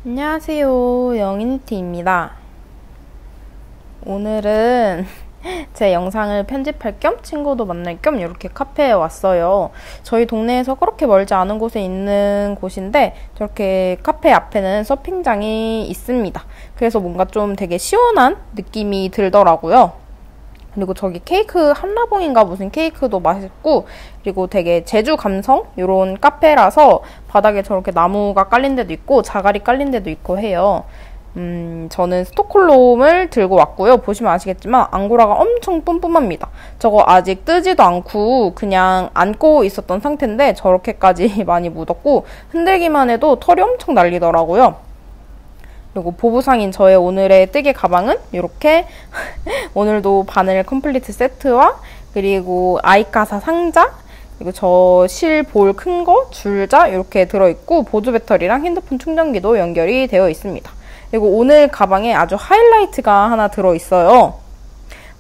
안녕하세요, 영인티입니다. 오늘은 제 영상을 편집할 겸 친구도 만날 겸 이렇게 카페에 왔어요. 저희 동네에서 그렇게 멀지 않은 곳에 있는 곳인데 저렇게 카페 앞에는 서핑장이 있습니다. 그래서 뭔가 좀 되게 시원한 느낌이 들더라고요. 그리고 저기 케이크 한라봉인가 무슨 케이크도 맛있고, 그리고 되게 제주 감성? 요런 카페라서 바닥에 저렇게 나무가 깔린 데도 있고 자갈이 깔린 데도 있고 해요. 저는 스톡홀름을 들고 왔고요. 보시면 아시겠지만 앙고라가 엄청 뿜뿜합니다. 저거 아직 뜨지도 않고 그냥 안고 있었던 상태인데 저렇게까지 많이 묻었고 흔들기만 해도 털이 엄청 날리더라고요. 그리고 보부상인 저의 오늘의 뜨개 가방은 이렇게 오늘도 바늘 컴플리트 세트와 그리고 아이카사 상자, 그리고 저 실 볼 큰 거, 줄자 이렇게 들어있고 보조 배터리랑 핸드폰 충전기도 연결이 되어 있습니다. 그리고 오늘 가방에 아주 하이라이트가 하나 들어있어요.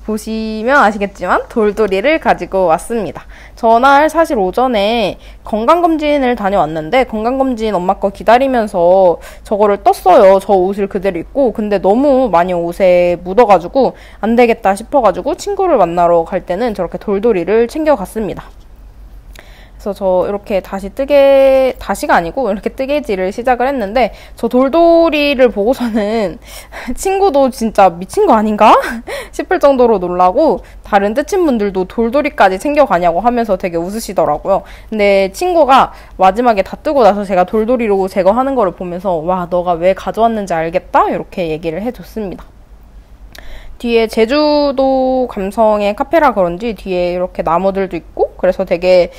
보시면 아시겠지만 돌돌이를 가지고 왔습니다. 전날 사실 오전에 건강검진을 다녀왔는데 건강검진 엄마 거 기다리면서 저거를 떴어요. 저 옷을 그대로 입고. 근데 너무 많이 옷에 묻어가지고 안 되겠다 싶어가지고 친구를 만나러 갈 때는 저렇게 돌돌이를 챙겨갔습니다. 그래서 저 이렇게 다시가 아니고 이렇게 뜨개질을 시작을 했는데 저 돌돌이를 보고서는 친구도 진짜 미친 거 아닌가? 싶을 정도로 놀라고 다른 뜨친분들도 돌돌이까지 챙겨가냐고 하면서 되게 웃으시더라고요. 근데 친구가 마지막에 다 뜨고 나서 제가 돌돌이로 제거하는 거를 보면서 와, 너가 왜 가져왔는지 알겠다? 이렇게 얘기를 해줬습니다. 뒤에 제주도 감성의 카페라 그런지 뒤에 이렇게 나무들도 있고 그래서 되게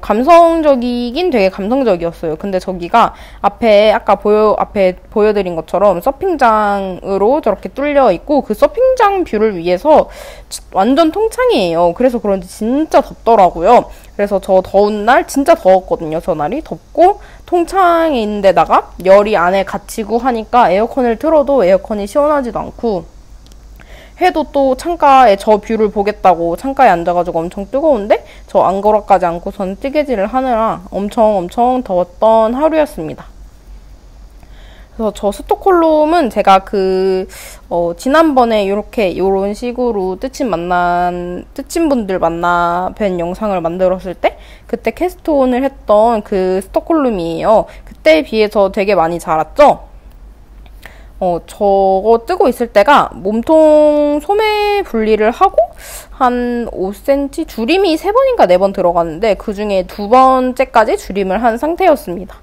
감성적이긴 되게 감성적이었어요. 근데 저기가 앞에 아까 보여드린 것처럼 서핑장으로 저렇게 뚫려 있고 그 서핑장 뷰를 위해서 완전 통창이에요. 그래서 그런지 진짜 덥더라고요. 그래서 저 더운 날 진짜 더웠거든요. 저 날이 덥고 통창인데다가 열이 안에 갇히고 하니까 에어컨을 틀어도 에어컨이 시원하지도 않고 해도 또 창가에 저 뷰를 보겠다고 창가에 앉아가지고 엄청 뜨거운데 저 앙고라까지 안고선 뜨개질을 하느라 엄청 더웠던 하루였습니다. 그래서 저 스톡홀름은 제가 지난번에 요런 식으로 뜨친분들 만나 뵌 영상을 만들었을 때 그때 캐스트온을 했던 그 스톡홀름이에요. 그때에 비해서 되게 많이 자랐죠? 저거 뜨고 있을 때가 몸통 소매 분리를 하고 한 5cm 줄임이 3번인가 4번 들어가는데 그 중에 2번째까지 줄임을 한 상태였습니다.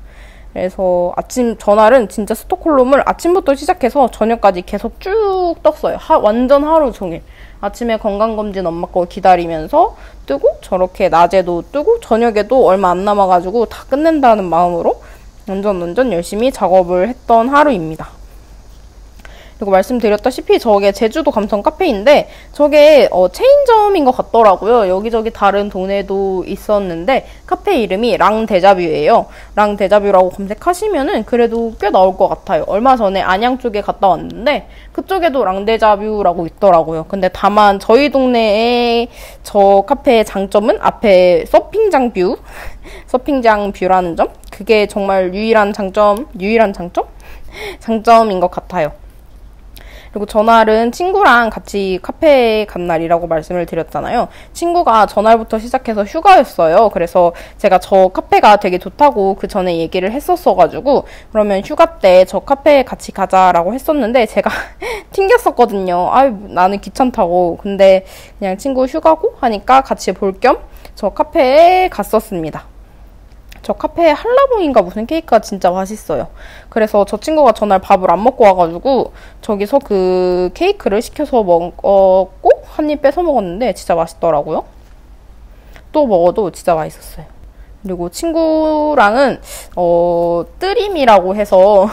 그래서 전날은 진짜 스톡홀름을 아침부터 시작해서 저녁까지 계속 쭉 떴어요. 완전 하루 종일. 아침에 건강검진 엄마 거 기다리면서 뜨고 저렇게 낮에도 뜨고 저녁에도 얼마 안 남아가지고 다 끝낸다는 마음으로 완전 열심히 작업을 했던 하루입니다. 그리고 말씀드렸다시피 저게 제주도 감성 카페인데 저게 체인점인 것 같더라고요. 여기저기 다른 동네도 있었는데 카페 이름이 랑데자뷰예요. 랑데자뷰라고 검색하시면은 그래도 꽤 나올 것 같아요. 얼마 전에 안양 쪽에 갔다 왔는데 그쪽에도 랑데자뷰라고 있더라고요. 근데 다만 저희 동네의 저 카페의 장점은 앞에 서핑장 뷰라는 점? 그게 정말 유일한 장점? 장점인 것 같아요. 그리고 전날은 친구랑 같이 카페에 간 날이라고 말씀을 드렸잖아요. 친구가 전날부터 시작해서 휴가였어요. 그래서 제가 저 카페가 되게 좋다고 그 전에 얘기를 했었어가지고 그러면 휴가 때 저 카페에 같이 가자라고 했었는데 제가 튕겼었거든요. 아유, 나는 귀찮다고. 근데 그냥 친구 휴가고 하니까 같이 볼 겸 저 카페에 갔었습니다. 저 카페에 한라봉인가 무슨 케이크가 진짜 맛있어요. 그래서 저 친구가 전날 밥을 안 먹고 와가지고 저기서 그 케이크를 시켜서 먹었고 한 입 뺏어 먹었는데 진짜 맛있더라고요. 또 먹어도 진짜 맛있었어요. 그리고 친구랑은 뜨림이라고 해서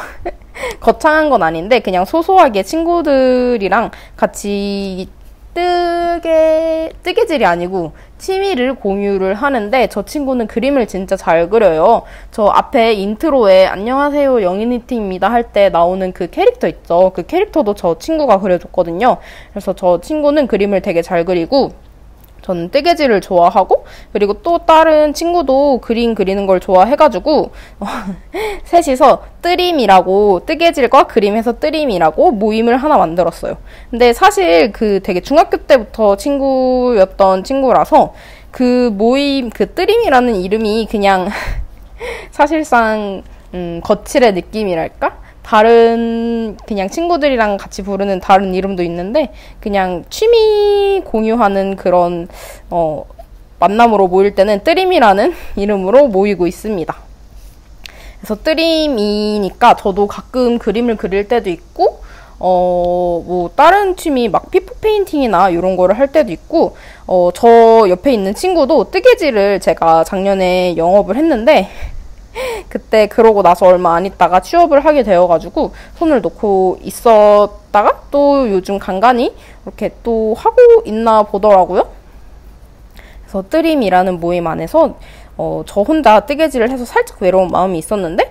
거창한 건 아닌데 그냥 소소하게 친구들이랑 같이 뜨개질이 아니고 취미를 공유를 하는데 저 친구는 그림을 진짜 잘 그려요. 저 앞에 인트로에 안녕하세요 영인이티입니다 할 때 나오는 그 캐릭터 있죠. 그 캐릭터도 저 친구가 그려줬거든요. 그래서 저 친구는 그림을 되게 잘 그리고 저는 뜨개질을 좋아하고, 그리고 또 다른 친구도 그림 그리는 걸 좋아해가지고 셋이서 뜨림이라고, 뜨개질과 그림해서 뜨림이라고 모임을 하나 만들었어요. 근데 사실 그 되게 중학교 때부터 친구였던 친구라서 그 모임, 그 뜨림이라는 이름이 그냥 사실상 거칠의 느낌이랄까? 다른 그냥 친구들이랑 같이 부르는 다른 이름도 있는데 그냥 취미 공유하는 그런 만남으로 모일 때는 뜨림이라는 이름으로 모이고 있습니다. 그래서 뜨림이니까 저도 가끔 그림을 그릴 때도 있고 뭐 다른 취미 막 피프 페인팅이나 이런 거를 할 때도 있고 저 옆에 있는 친구도 뜨개질을 제가 작년에 영업을 했는데 그때 그러고 나서 얼마 안 있다가 취업을 하게 되어가지고 손을 놓고 있었다가 또 요즘 간간히 이렇게 또 하고 있나 보더라고요. 그래서 뜨림이라는 모임 안에서 저 혼자 뜨개질을 해서 살짝 외로운 마음이 있었는데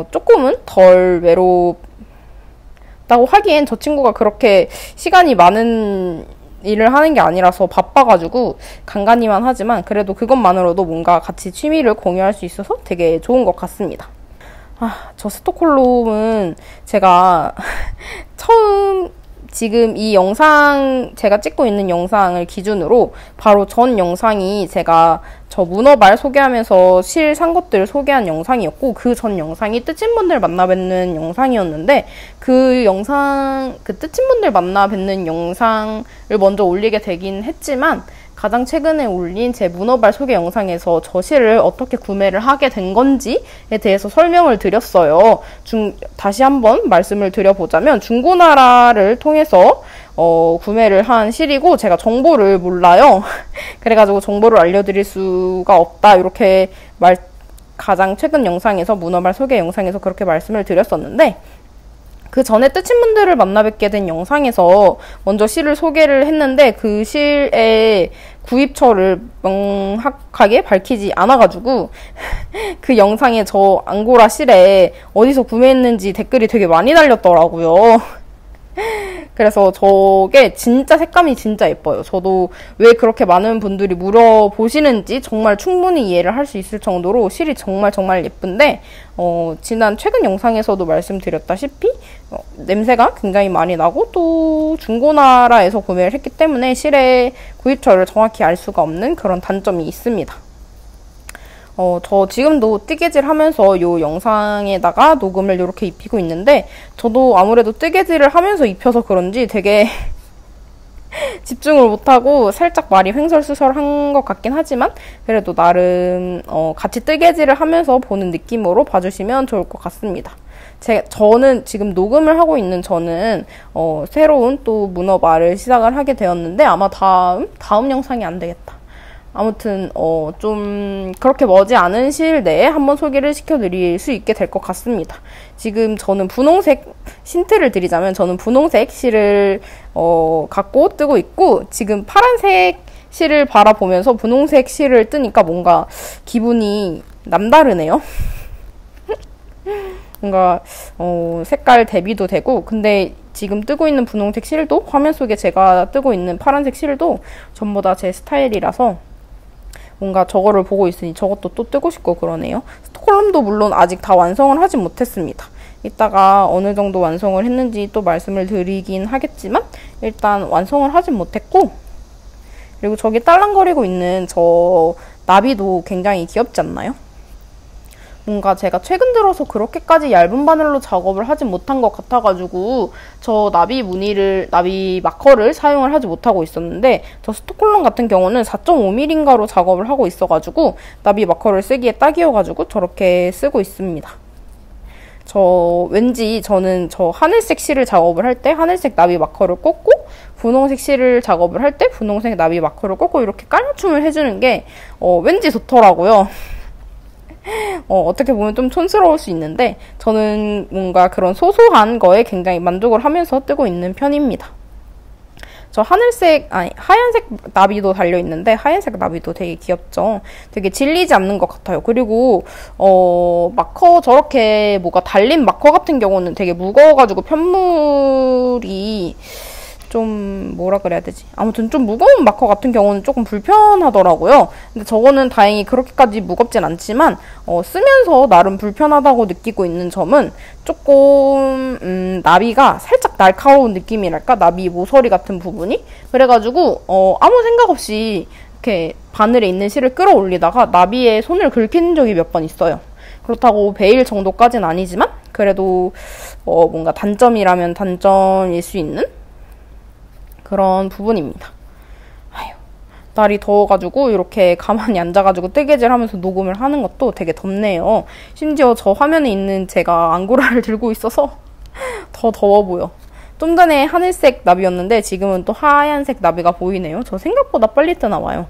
조금은 덜 외롭다고 하기엔 저 친구가 그렇게 시간이 많은 일을 하는 게 아니라서 바빠가지고 간간히만 하지만 그래도 그것만으로도 뭔가 같이 취미를 공유할 수 있어서 되게 좋은 것 같습니다. 저 스톡홀름은 제가 처음 지금 이 영상, 제가 찍고 있는 영상을 기준으로 바로 전 영상이 제가 저 문어발 소개하면서 실 산 것들 소개한 영상이었고, 그 전 영상이 뜻진 분들 만나 뵙는 영상이었는데, 그 영상, 그 뜻진 분들 만나 뵙는 영상을 먼저 올리게 되긴 했지만, 가장 최근에 올린 제 문어발 소개 영상에서 저 실을 어떻게 구매를 하게 된 건지에 대해서 설명을 드렸어요. 다시 한번 말씀을 드려보자면 중고나라를 통해서 구매를 한 실이고 제가 정보를 몰라요. 그래가지고 정보를 알려드릴 수가 없다. 이렇게 가장 최근 영상에서 문어발 소개 영상에서 그렇게 말씀을 드렸었는데 그 전에 뜻친 분들을 만나 뵙게 된 영상에서 먼저 실을 소개를 했는데 그 실의 구입처를 명확하게 밝히지 않아가지고 그 영상에 저 앙고라 실에 어디서 구매했는지 댓글이 되게 많이 달렸더라고요. 그래서 저게 진짜 색감이 진짜 예뻐요. 저도 왜 그렇게 많은 분들이 물어보시는지 정말 충분히 이해를 할 수 있을 정도로 실이 정말 정말 예쁜데 지난 최근 영상에서도 말씀드렸다시피 냄새가 굉장히 많이 나고 또 중고나라에서 구매를 했기 때문에 실의 구입처를 정확히 알 수가 없는 그런 단점이 있습니다. 저 지금도 뜨개질 하면서 요 영상에다가 녹음을 이렇게 입히고 있는데 저도 아무래도 뜨개질을 하면서 입혀서 그런지 되게 집중을 못하고 살짝 말이 횡설수설한 것 같긴 하지만 그래도 나름 같이 뜨개질을 하면서 보는 느낌으로 봐주시면 좋을 것 같습니다. 저는 지금 녹음을 하고 있는 저는 새로운 또 문어발을 시작을 하게 되었는데 아마 다음 영상이 안 되겠다. 아무튼 좀 그렇게 머지않은 시일 내에 한번 소개를 시켜드릴 수 있게 될 것 같습니다. 지금 저는 분홍색 힌트를 드리자면 저는 분홍색 실을 갖고 뜨고 있고 지금 파란색 실을 바라보면서 분홍색 실을 뜨니까 뭔가 기분이 남다르네요. 뭔가 색깔 대비도 되고 근데 지금 뜨고 있는 분홍색 실도 화면 속에 제가 뜨고 있는 파란색 실도 전부 다 제 스타일이라서 뭔가 저거를 보고 있으니 저것도 또 뜨고 싶고 그러네요. 스톡홀름도 물론 아직 다 완성을 하진 못했습니다. 이따가 어느 정도 완성을 했는지 또 말씀을 드리긴 하겠지만 일단 완성을 하진 못했고 그리고 저기 딸랑거리고 있는 저 나비도 굉장히 귀엽지 않나요? 뭔가 제가 최근 들어서 그렇게까지 얇은 바늘로 작업을 하진 못한 것 같아가지고 저 나비 마커를 사용을 하지 못하고 있었는데 저 스톡홀름 같은 경우는 4.5mm인가로 작업을 하고 있어가지고 나비 마커를 쓰기에 딱이어가지고 저렇게 쓰고 있습니다. 왠지 저는 저 하늘색 실을 작업을 할 때 하늘색 나비 마커를 꽂고 분홍색 실을 작업을 할 때 분홍색 나비 마커를 꽂고 이렇게 깔맞춤을 해주는 게 왠지 좋더라고요. 어떻게 보면 좀 촌스러울 수 있는데 저는 뭔가 그런 소소한 거에 굉장히 만족을 하면서 뜨고 있는 편입니다. 저 하얀색 나비도 달려있는데 하얀색 나비도 되게 귀엽죠. 되게 질리지 않는 것 같아요. 그리고 마커 저렇게 뭐가 달린 마커 같은 경우는 되게 무거워가지고 편물이 좀 뭐라 그래야 되지? 아무튼 좀 무거운 마커 같은 경우는 조금 불편하더라고요. 근데 저거는 다행히 그렇게까지 무겁진 않지만 쓰면서 나름 불편하다고 느끼고 있는 점은 조금 나비가 살짝 날카로운 느낌이랄까? 나비 모서리 같은 부분이? 그래가지고 아무 생각 없이 이렇게 바늘에 있는 실을 끌어올리다가 나비에 손을 긁힌 적이 몇 번 있어요. 그렇다고 베일 정도까지는 아니지만 그래도 뭔가 단점이라면 단점일 수 있는 그런 부분입니다. 아휴, 날이 더워가지고 이렇게 가만히 앉아가지고 뜨개질 하면서 녹음을 하는 것도 되게 덥네요. 심지어 저 화면에 있는 제가 앙고라를 들고 있어서 더 더워 보여. 좀 전에 하늘색 나비였는데 지금은 또 하얀색 나비가 보이네요. 저 생각보다 빨리 뜨나 봐요.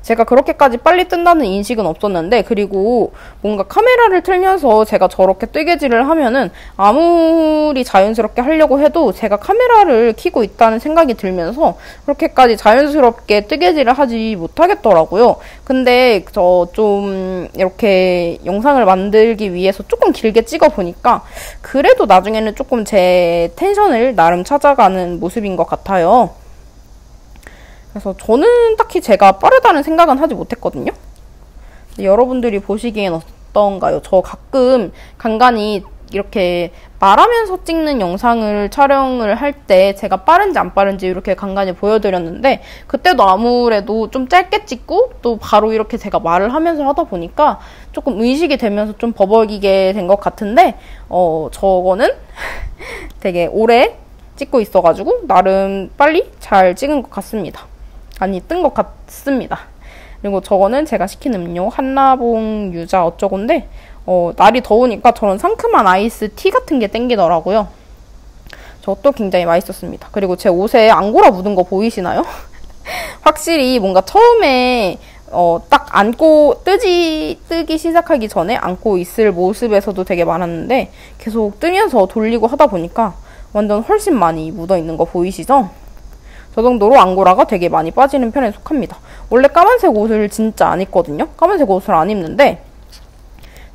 제가 그렇게까지 빨리 뜬다는 인식은 없었는데, 그리고 뭔가 카메라를 틀면서 제가 저렇게 뜨개질을 하면은 아무리 자연스럽게 하려고 해도 제가 카메라를 켜고 있다는 생각이 들면서 그렇게까지 자연스럽게 뜨개질을 하지 못하겠더라고요. 근데 저 좀 이렇게 영상을 만들기 위해서 조금 길게 찍어 보니까 그래도 나중에는 조금 제 텐션을 나름 찾아가는 모습인 것 같아요. 그래서 저는 딱히 제가 빠르다는 생각은 하지 못했거든요. 여러분들이 보시기엔 어떤가요? 저 가끔 간간히 이렇게 말하면서 찍는 영상을 촬영을 할 때 제가 빠른지 안 빠른지 이렇게 간간히 보여드렸는데, 그때도 아무래도 좀 짧게 찍고 또 바로 이렇게 제가 말을 하면서 하다 보니까 조금 의식이 되면서 좀 버벅이게 된 것 같은데, 저거는 되게 오래 찍고 있어가지고 나름 빨리 잘 찍은 것 같습니다. 아니, 뜬 것 같습니다. 그리고 저거는 제가 시킨 음료 한라봉 유자 어쩌고인데 날이 더우니까 저런 상큼한 아이스 티 같은 게 땡기더라고요. 저것도 굉장히 맛있었습니다. 그리고 제 옷에 앙고라 묻은 거 보이시나요? 확실히 뭔가 처음에 딱 안고 뜨기 시작하기 전에 안고 있을 모습에서도 되게 많았는데 계속 뜨면서 돌리고 하다 보니까 완전 훨씬 많이 묻어있는 거 보이시죠? 저 정도로 앙고라가 되게 많이 빠지는 편에 속합니다. 원래 까만색 옷을 진짜 안 입거든요. 까만색 옷을 안 입는데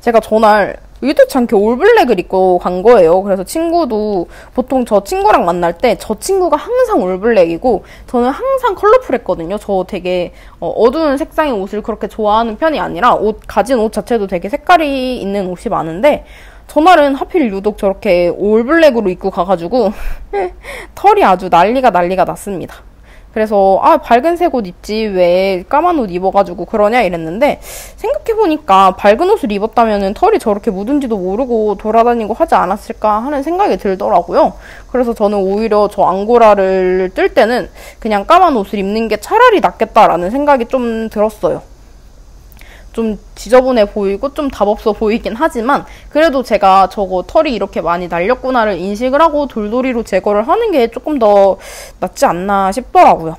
제가 전날 의도치 않게 올블랙을 입고 간 거예요. 그래서 친구도 보통 저 친구랑 만날 때 저 친구가 항상 올블랙이고 저는 항상 컬러풀했거든요. 저 되게 어두운 색상의 옷을 그렇게 좋아하는 편이 아니라 가진 옷 자체도 되게 색깔이 있는 옷이 많은데 전날은 하필 유독 저렇게 올블랙으로 입고 가가지고 털이 아주 난리가 났습니다. 그래서 밝은색 옷 입지 왜 까만 옷 입어가지고 그러냐 이랬는데, 생각해보니까 밝은 옷을 입었다면 털이 저렇게 묻은지도 모르고 돌아다니고 하지 않았을까 하는 생각이 들더라고요. 그래서 저는 오히려 저 앙고라를 뜰 때는 그냥 까만 옷을 입는 게 차라리 낫겠다라는 생각이 좀 들었어요. 좀 지저분해 보이고 좀 답없어 보이긴 하지만 그래도 제가 저거 털이 이렇게 많이 날렸구나를 인식을 하고 돌돌이로 제거를 하는 게 조금 더 낫지 않나 싶더라고요.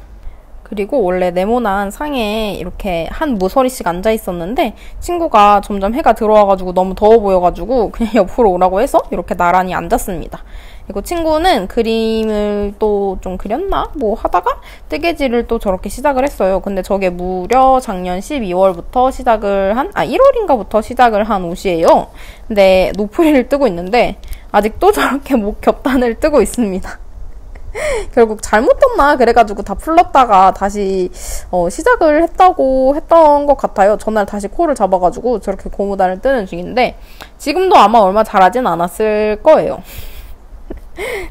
그리고 원래 네모난 상에 이렇게 한 모서리씩 앉아 있었는데 친구가 점점 해가 들어와가지고 너무 더워 보여가지고 그냥 옆으로 오라고 해서 이렇게 나란히 앉았습니다. 그리고 친구는 그림을 또 좀 그렸나? 뭐 하다가 뜨개질을 또 저렇게 시작을 했어요. 근데 저게 무려 작년 12월부터 1월인가부터 시작을 한 옷이에요. 근데 노프리를 뜨고 있는데 아직도 저렇게 목 겹단을 뜨고 있습니다. 결국 잘못 떴나 그래가지고 다 풀렀다가 다시 시작을 했다고 했던 것 같아요. 전날 다시 코를 잡아가지고 저렇게 고무단을 뜨는 중인데 지금도 아마 얼마 잘하진 않았을 거예요.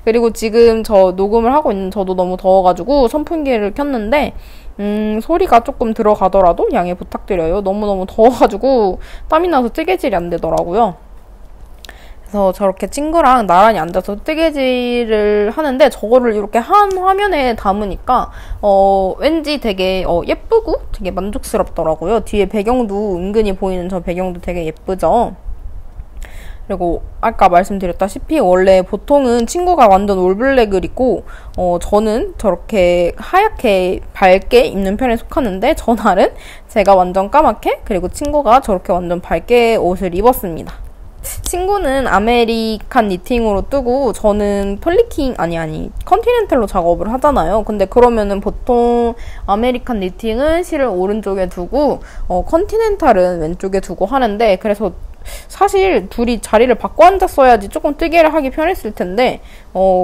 그리고 지금 저 녹음을 하고 있는 저도 너무 더워가지고 선풍기를 켰는데 소리가 조금 들어가더라도 양해 부탁드려요. 너무너무 더워가지고 땀이 나서 뜨개질이 안 되더라고요. 그래서 저렇게 친구랑 나란히 앉아서 뜨개질을 하는데 저거를 이렇게 한 화면에 담으니까 왠지 되게 예쁘고 되게 만족스럽더라고요. 뒤에 배경도 은근히 보이는 저 배경도 되게 예쁘죠. 그리고 아까 말씀드렸다시피 원래 보통은 친구가 완전 올블랙을 입고 저는 저렇게 하얗게 밝게 입는 편에 속하는데 전날은 제가 완전 까맣게 그리고 친구가 저렇게 완전 밝게 옷을 입었습니다. 친구는 아메리칸 니팅으로 뜨고 저는 폴리킹 컨티넨탈로 작업을 하잖아요. 근데 그러면은 보통 아메리칸 니팅은 실을 오른쪽에 두고 컨티넨탈은 왼쪽에 두고 하는데 그래서 사실 둘이 자리를 바꿔 앉았어야지 조금 뜨개를 하기 편했을 텐데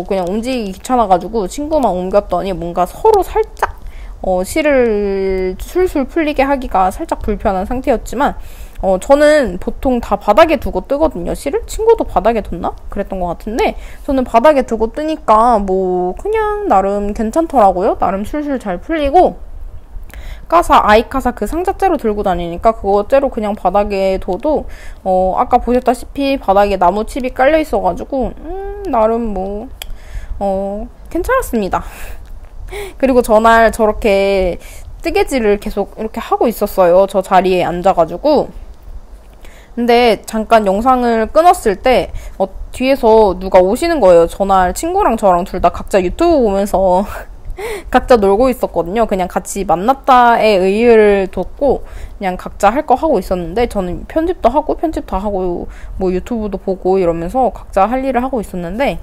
그냥 움직이기 귀찮아가지고 친구만 옮겼더니 뭔가 서로 살짝 실을 술술 풀리게 하기가 살짝 불편한 상태였지만 저는 보통 다 바닥에 두고 뜨거든요. 실을? 친구도 바닥에 뒀나? 그랬던 것 같은데 저는 바닥에 두고 뜨니까 뭐 그냥 나름 괜찮더라고요. 나름 술술 잘 풀리고 아이카사 그 상자째로 들고 다니니까 그거째로 그냥 바닥에 둬도 아까 보셨다시피 바닥에 나무 칩이 깔려 있어가지고 나름 뭐 괜찮았습니다. 그리고 전날 저렇게 뜨개질을 계속 이렇게 하고 있었어요. 저 자리에 앉아가지고. 근데 잠깐 영상을 끊었을 때 뒤에서 누가 오시는 거예요. 전날 친구랑 저랑 둘 다 각자 유튜브 보면서 각자 놀고 있었거든요. 그냥 같이 만났다에 의의를 뒀고 그냥 각자 할 거 하고 있었는데 저는 편집도 하고 뭐 유튜브도 보고 이러면서 각자 할 일을 하고 있었는데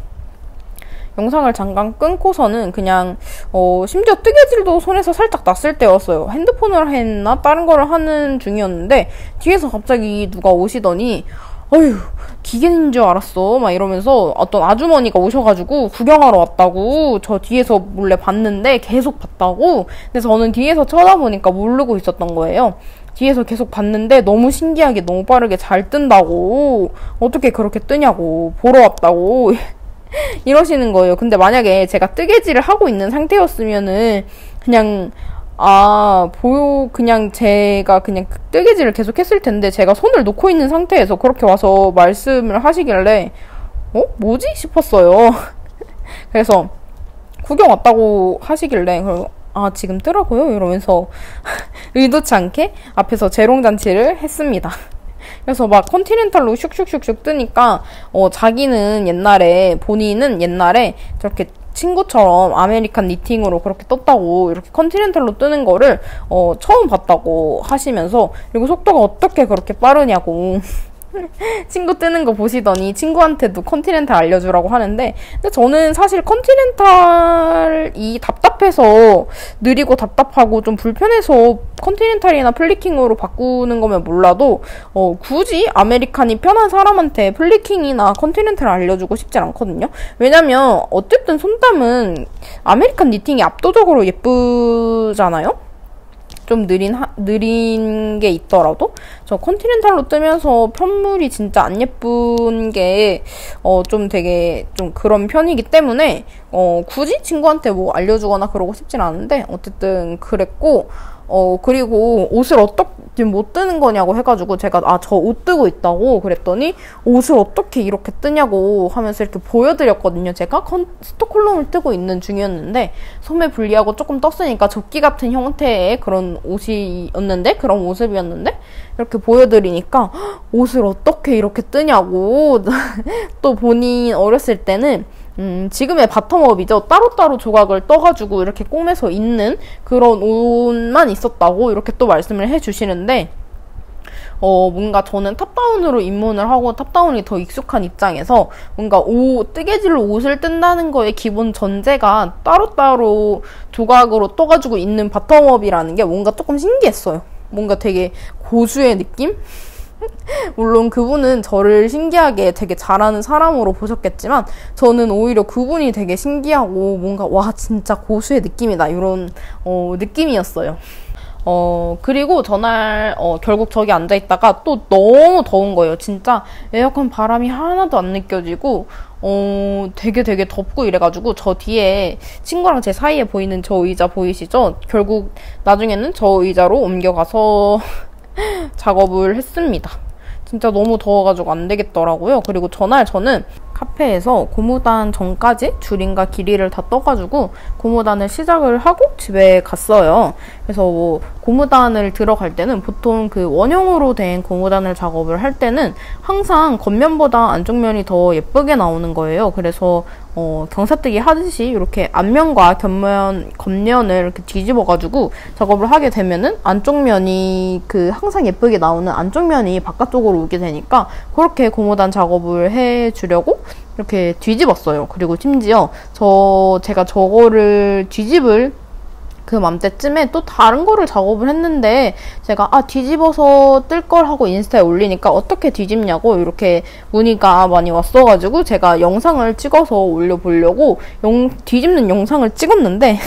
영상을 잠깐 끊고서는 그냥 심지어 뜨개질도 손에서 살짝 났을 때였어요. 핸드폰을 했나 다른 거를 하는 중이었는데 뒤에서 갑자기 누가 오시더니 어휴 기계인 줄 알았어 막 이러면서 어떤 아주머니가 오셔가지고 구경하러 왔다고 저 뒤에서 몰래 봤는데 계속 봤다고. 그래서 저는 뒤에서 쳐다보니까 모르고 있었던 거예요. 뒤에서 계속 봤는데 너무 신기하게 너무 빠르게 잘 뜬다고 어떻게 그렇게 뜨냐고 보러 왔다고 이러시는 거예요. 근데 만약에 제가 뜨개질을 하고 있는 상태였으면은 그냥 그냥 제가 그냥 뜨개질을 계속 했을 텐데 제가 손을 놓고 있는 상태에서 그렇게 와서 말씀을 하시길래 뭐지? 싶었어요. 그래서 구경 왔다고 하시길래 지금 뜨라고요? 이러면서 의도치 않게 앞에서 재롱잔치를 했습니다. 그래서 막 컨티넨탈로 슉슉슉슉 뜨니까 본인은 옛날에 저렇게 친구처럼 아메리칸 니팅으로 그렇게 떴다고 이렇게 컨티넨탈로 뜨는 거를 처음 봤다고 하시면서 그리고 속도가 어떻게 그렇게 빠르냐고 친구 뜨는 거 보시더니 친구한테도 컨티넨탈 알려주라고 하는데 근데 저는 사실 컨티넨탈이 답답해서 느리고 답답하고 좀 불편해서 컨티넨탈이나 플리킹으로 바꾸는 거면 몰라도 굳이 아메리칸이 편한 사람한테 플리킹이나 컨티넨탈을 알려주고 싶진 않거든요. 왜냐면 어쨌든 손땀은 아메리칸 니팅이 압도적으로 예쁘잖아요. 좀 느린 게 있더라도 저 컨티넨탈로 뜨면서 편물이 진짜 안 예쁜 게 좀 되게 좀 그런 편이기 때문에 굳이 친구한테 뭐 알려주거나 그러고 싶진 않은데 어쨌든 그랬고 그리고 옷을 어떻게 못 뜨는 거냐고 해가지고 제가 저 옷 뜨고 있다고 그랬더니 옷을 어떻게 이렇게 뜨냐고 하면서 이렇게 보여드렸거든요. 제가 스톡홀름을 뜨고 있는 중이었는데 소매 분리하고 조금 떴으니까 조끼 같은 형태의 그런 그런 모습이었는데 이렇게 보여드리니까 옷을 어떻게 이렇게 뜨냐고 또 본인 어렸을 때는 지금의 바텀업이죠. 따로따로 조각을 떠가지고 이렇게 꼬매서 입는 그런 옷만 있었다고 이렇게 또 말씀을 해주시는데 뭔가 저는 탑다운으로 입문을 하고 탑다운이 더 익숙한 입장에서 뭔가 뜨개질로 옷을 뜬다는 거의 기본 전제가 따로따로 조각으로 떠가지고 입는 바텀업이라는 게 뭔가 조금 신기했어요. 뭔가 되게 고수의 느낌? 물론 그분은 저를 신기하게 되게 잘하는 사람으로 보셨겠지만 저는 오히려 그분이 되게 신기하고 뭔가 와 진짜 고수의 느낌이다 이런 느낌이었어요. 그리고 전날 결국 저기 앉아있다가 또 너무 더운 거예요. 진짜 에어컨 바람이 하나도 안 느껴지고 되게 덥고 이래가지고 저 뒤에 친구랑 제 사이에 보이는 저 의자 보이시죠? 결국 나중에는 저 의자로 옮겨가서 작업을 했습니다. 진짜 너무 더워가지고 안 되겠더라고요. 그리고 전날 저는 카페에서 고무단 전까지 줄임과 길이를 다 떠가지고 고무단을 시작을 하고 집에 갔어요. 그래서 뭐 고무단을 들어갈 때는 보통 그 원형으로 된 고무단을 작업을 할 때는 항상 겉면보다 안쪽 면이 더 예쁘게 나오는 거예요. 그래서 경사뜨기 하듯이 이렇게 앞면과 겉면을 이렇게 뒤집어가지고 작업을 하게 되면은 안쪽 면이 항상 예쁘게 나오는 안쪽 면이 바깥쪽으로 오게 되니까 그렇게 고무단 작업을 해주려고 이렇게 뒤집었어요. 그리고 심지어 제가 저거를 뒤집을 그맘때쯤에 또 다른 거를 작업을 했는데 제가 뒤집어서 뜰 걸 하고 인스타에 올리니까 어떻게 뒤집냐고 이렇게 문의가 많이 왔어가지고 제가 영상을 찍어서 올려보려고 뒤집는 영상을 찍었는데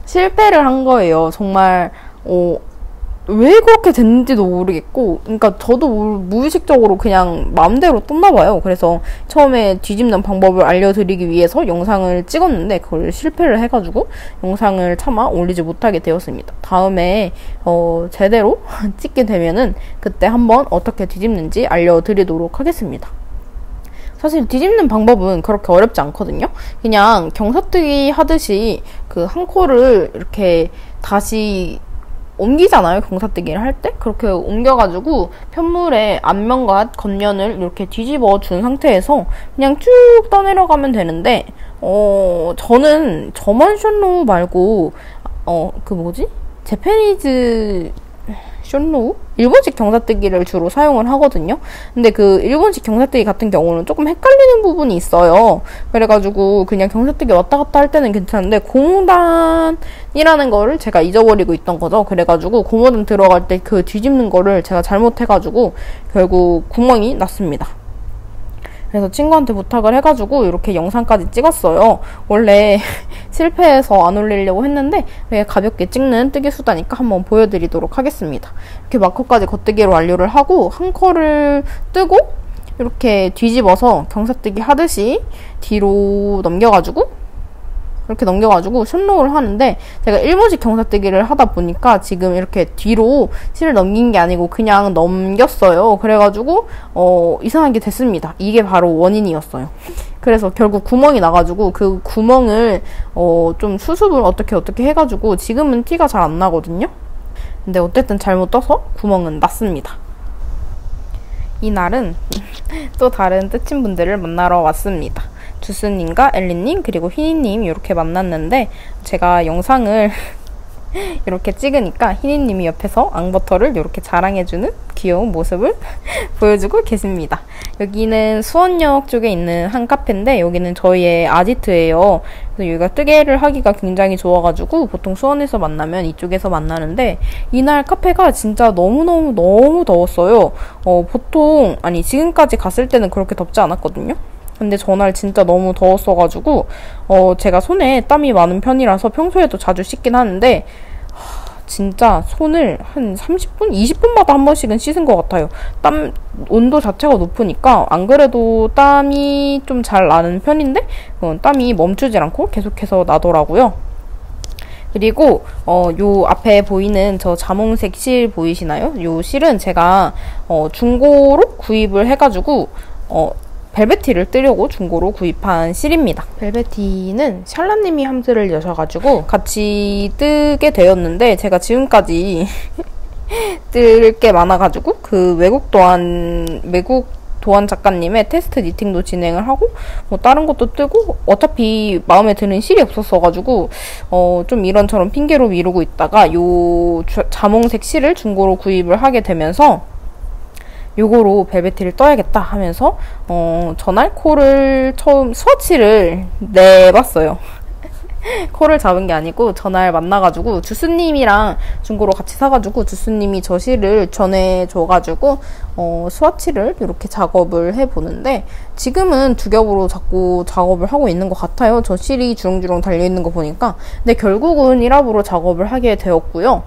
실패를 한 거예요. 정말 왜 그렇게 됐는지도 모르겠고, 그러니까 저도 무의식적으로 그냥 마음대로 떴나 봐요. 그래서 처음에 뒤집는 방법을 알려드리기 위해서 영상을 찍었는데 그걸 실패를 해가지고 영상을 차마 올리지 못하게 되었습니다. 다음에 제대로 찍게 되면은 그때 한번 어떻게 뒤집는지 알려드리도록 하겠습니다. 사실 뒤집는 방법은 그렇게 어렵지 않거든요. 그냥 경사뜨기 하듯이 그 한 코를 이렇게 다시 옮기잖아요. 경사뜨기를 할 때. 그렇게 옮겨가지고 편물의 앞면과 겉면을 이렇게 뒤집어 준 상태에서 그냥 쭉 떠내려가면 되는데 저는 저만 숏로우 말고 재패니즈 숏로우? 일본식 경사뜨기를 주로 사용을 하거든요. 근데 그 일본식 경사뜨기 같은 경우는 조금 헷갈리는 부분이 있어요. 그래가지고 그냥 경사뜨기 왔다 갔다 할 때는 괜찮은데 고무단이라는 거를 제가 잊어버리고 있던 거죠. 그래가지고 고무단 들어갈 때 그 뒤집는 거를 제가 잘못해가지고 결국 구멍이 났습니다. 그래서 친구한테 부탁을 해가지고 이렇게 영상까지 찍었어요. 원래 실패해서 안 올리려고 했는데 되게 가볍게 찍는 뜨개 수다니까 한번 보여드리도록 하겠습니다. 이렇게 마커까지 겉뜨기로 완료를 하고 한 컬을 뜨고 이렇게 뒤집어서 경사뜨기 하듯이 뒤로 넘겨가지고 숏로우를 하는데 제가 일본식 경사뜨기를 하다 보니까 지금 이렇게 뒤로 실을 넘긴 게 아니고 그냥 넘겼어요. 그래가지고 이상하게 됐습니다. 이게 바로 원인이었어요. 그래서 결국 구멍이 나가지고 그 구멍을 좀 수습을 어떻게 해가지고 지금은 티가 잘 안 나거든요. 근데 어쨌든 잘못 떠서 구멍은 났습니다. 이날은 또 다른 뜨친분들을 만나러 왔습니다. 주스님과 엘리님 그리고 휘니님 이렇게 만났는데 제가 영상을 이렇게 찍으니까 휘니님이 옆에서 앙버터를 이렇게 자랑해주는 귀여운 모습을 보여주고 계십니다. 여기는 수원역 쪽에 있는 한 카페인데 여기는 저희의 아지트예요. 그래서 여기가 뜨개를 하기가 굉장히 좋아가지고 보통 수원에서 만나면 이쪽에서 만나는데 이날 카페가 진짜 너무 더웠어요. 지금까지 갔을 때는 그렇게 덥지 않았거든요. 근데 전날 진짜 너무 더웠어가지고 제가 손에 땀이 많은 편이라서 평소에도 자주 씻긴 하는데 진짜 손을 한 30분? 20분마다 한 번씩은 씻은 것 같아요. 땀 온도 자체가 높으니까 안 그래도 땀이 좀 잘 나는 편인데 땀이 멈추질 않고 계속해서 나더라고요. 그리고 요 앞에 보이는 저 자몽색 실 보이시나요? 요 실은 제가 중고로 구입을 해가지고 벨벳티를 뜨려고 중고로 구입한 실입니다. 벨벳티는 샬라님이 함스를 여셔가지고 같이 뜨게 되었는데 제가 지금까지 뜰 게 많아가지고 그 외국 도안 작가님의 테스트 니팅도 진행을 하고 다른 것도 뜨고 어차피 마음에 드는 실이 없었어가지고 좀 이런저런 핑계로 미루고 있다가 요 자몽색 실을 중고로 구입을 하게 되면서 요거로 벨벳티를 떠야겠다 하면서 전날 코를 처음 스와치를 내봤어요. 코를 잡은 게 아니고 전날 만나가지고 주스님이랑 중고로 같이 사가지고 주스님이 저 실을 전해줘가지고 스와치를 이렇게 작업을 해보는데 지금은 두 겹으로 자꾸 작업을 하고 있는 것 같아요. 저 실이 주렁주렁 달려있는 거 보니까. 근데 결국은 1합으로 작업을 하게 되었고요.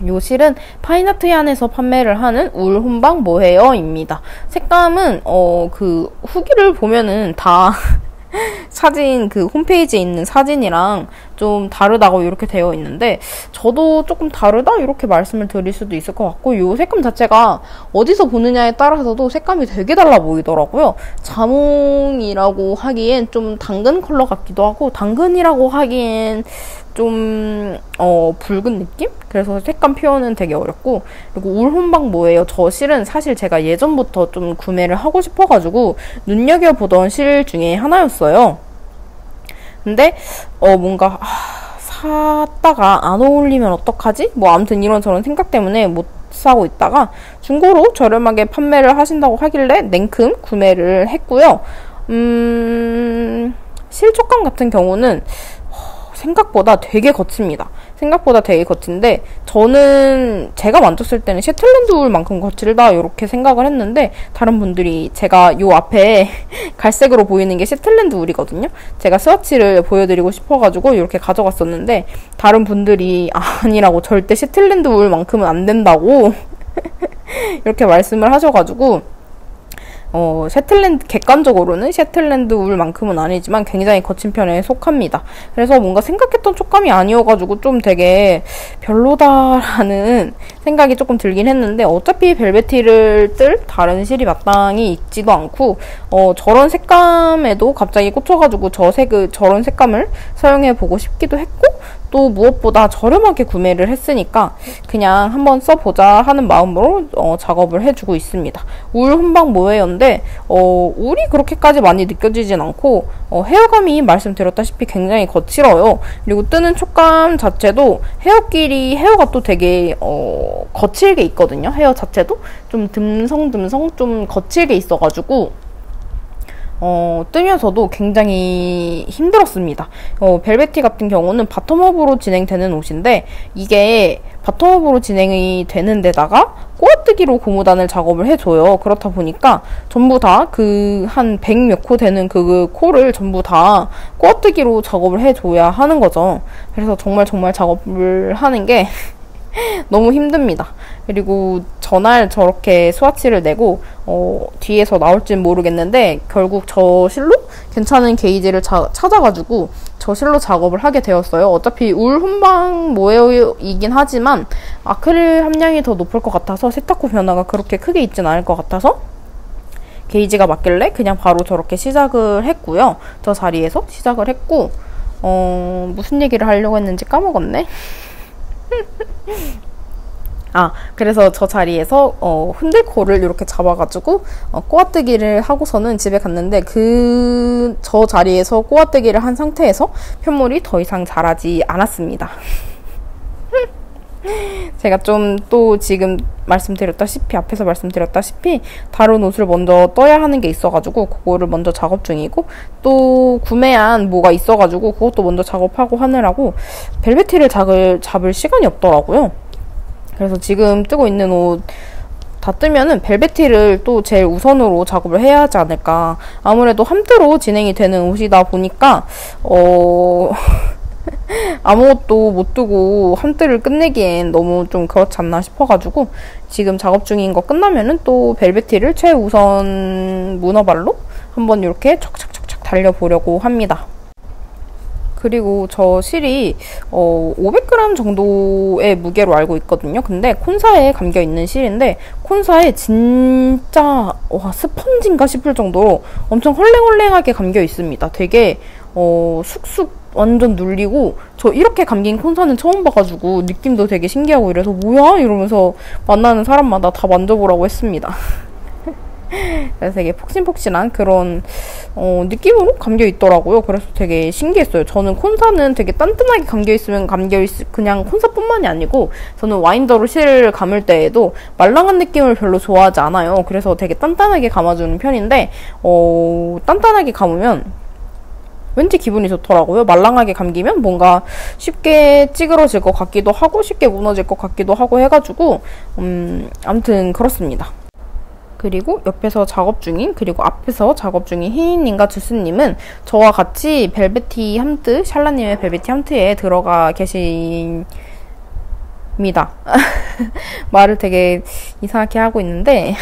요 실은 파인아트얀에서 판매를 하는 울 혼방 모헤어입니다. 색감은 그 후기를 보면은 다 사진 그 홈페이지에 있는 사진이랑 좀 다르다고 이렇게 되어 있는데 저도 조금 다르다 이렇게 말씀을 드릴 수도 있을 것 같고 요 색감 자체가 어디서 보느냐에 따라서도 색감이 되게 달라 보이더라고요. 자몽이라고 하기엔 좀 당근 컬러 같기도 하고 당근이라고 하기엔 좀 붉은 느낌? 그래서 색감 표현은 되게 어렵고 그리고 울 혼방 뭐예요? 저 실은 사실 제가 예전부터 좀 구매를 하고 싶어가지고 눈여겨보던 실 중에 하나였어요. 근데 뭔가 샀다가 안 어울리면 어떡하지? 아무튼 이런저런 생각 때문에 못 사고 있다가 중고로 저렴하게 판매를 하신다고 하길래 냉큼 구매를 했고요. 실촉감 같은 경우는 생각보다 되게 거칩니다. 생각보다 되게 거친데 저는 제가 만졌을 때는 셰틀랜드 울만큼 거칠다 이렇게 생각을 했는데 다른 분들이 제가 요 앞에 갈색으로 보이는 게 셰틀랜드 울이거든요. 제가 스와치를 보여드리고 싶어가지고 이렇게 가져갔었는데 다른 분들이 아니라고 절대 셰틀랜드 울만큼은 안 된다고 이렇게 말씀을 하셔가지고 객관적으로는 셰틀랜드 울만큼은 아니지만 굉장히 거친 편에 속합니다. 그래서 뭔가 생각했던 촉감이 아니어가지고 좀 되게 별로다라는 생각이 조금 들긴 했는데 어차피 벨베티를 뜰 다른 실이 마땅히 있지도 않고 저런 색감에도 갑자기 꽂혀가지고 저런 색감을 사용해보고 싶기도 했고 또 무엇보다 저렴하게 구매를 했으니까 그냥 한번 써보자 하는 마음으로 작업을 해주고 있습니다. 울 혼방 모헤어인데 울이 그렇게까지 많이 느껴지진 않고 헤어감이 말씀드렸다시피 굉장히 거칠어요. 그리고 뜨는 촉감 자체도 헤어가 또 되게 거칠게 있거든요. 헤어 자체도 좀 듬성듬성 좀 거칠게 있어가지고 뜨면서도 굉장히 힘들었습니다. 벨베티 같은 경우는 바텀업으로 진행되는 옷인데 이게 바텀업으로 진행이 되는 데다가 꼬아뜨기로 고무단을 작업을 해줘요. 그렇다 보니까 전부 다 한 100몇 코 되는 그 코를 전부 다 꼬아뜨기로 작업을 해줘야 하는 거죠. 그래서 정말 작업을 하는 게 너무 힘듭니다. 그리고 전날 저렇게 스와치를 내고 뒤에서 나올진 모르겠는데 결국 저 실로 괜찮은 게이지를 찾아가지고 저 실로 작업을 하게 되었어요. 어차피 울 혼방 모헤어이긴 하지만 아크릴 함량이 더 높을 것 같아서 세탁 후 변화가 그렇게 크게 있진 않을 것 같아서 게이지가 맞길래 그냥 바로 저렇게 시작을 했고요. 저 자리에서 시작을 했고 무슨 얘기를 하려고 했는지 까먹었네. 그래서 저 자리에서 흔들코를 이렇게 잡아가지고 꼬아뜨기를 하고서는 집에 갔는데 저 자리에서 꼬아뜨기를 한 상태에서 편물이 더 이상 자라지 않았습니다. 제가 좀 또 지금 앞에서 말씀드렸다시피 다른 옷을 먼저 떠야 하는 게 있어가지고 그거를 먼저 작업 중이고 또 구매한 뭐가 있어가지고 그것도 먼저 작업하고 하느라고 벨베티를 잡을 시간이 없더라고요. 그래서 지금 뜨고 있는 옷 다 뜨면은 벨베티를 또 제일 우선으로 작업을 해야 하지 않을까. 아무래도 함뜨로 진행이 되는 옷이다 보니까 아무것도 못 두고 함뜨를 끝내기엔 너무 좀 그렇지 않나 싶어가지고 지금 작업 중인 거 끝나면은 또 벨베티를 최우선 문어발로 한번 이렇게 척척척척 달려보려고 합니다. 그리고 저 실이 500g 정도의 무게로 알고 있거든요. 근데 콘사에 감겨있는 실인데 콘사에 진짜 스펀지인가 싶을 정도로 엄청 헐랭헐랭하게 감겨 있습니다. 되게 쑥쑥 완전 눌리고 저 이렇게 감긴 콘사는 처음 봐가지고 느낌도 되게 신기하고 이래서 뭐야? 이러면서 만나는 사람마다 다 만져보라고 했습니다. 그래서 되게 폭신폭신한 그런 느낌으로 감겨 있더라고요. 그래서 되게 신기했어요. 저는 콘사는 되게 단단하게 감겨있으면 그냥 콘사뿐만이 아니고 저는 와인더로 실을 감을 때에도 말랑한 느낌을 별로 좋아하지 않아요. 그래서 되게 단단하게 감아주는 편인데 단단하게 감으면 왠지 기분이 좋더라고요. 말랑하게 감기면 뭔가 쉽게 찌그러질 것 같기도 하고 쉽게 무너질 것 같기도 하고 해가지고 아무튼 그렇습니다. 그리고 옆에서 작업 중인 그리고 앞에서 작업 중인 희희님과 주스님은 저와 같이 벨베티 함트, 샬라님의 벨베티 함트에 들어가 계십니다. 말을 되게 이상하게 하고 있는데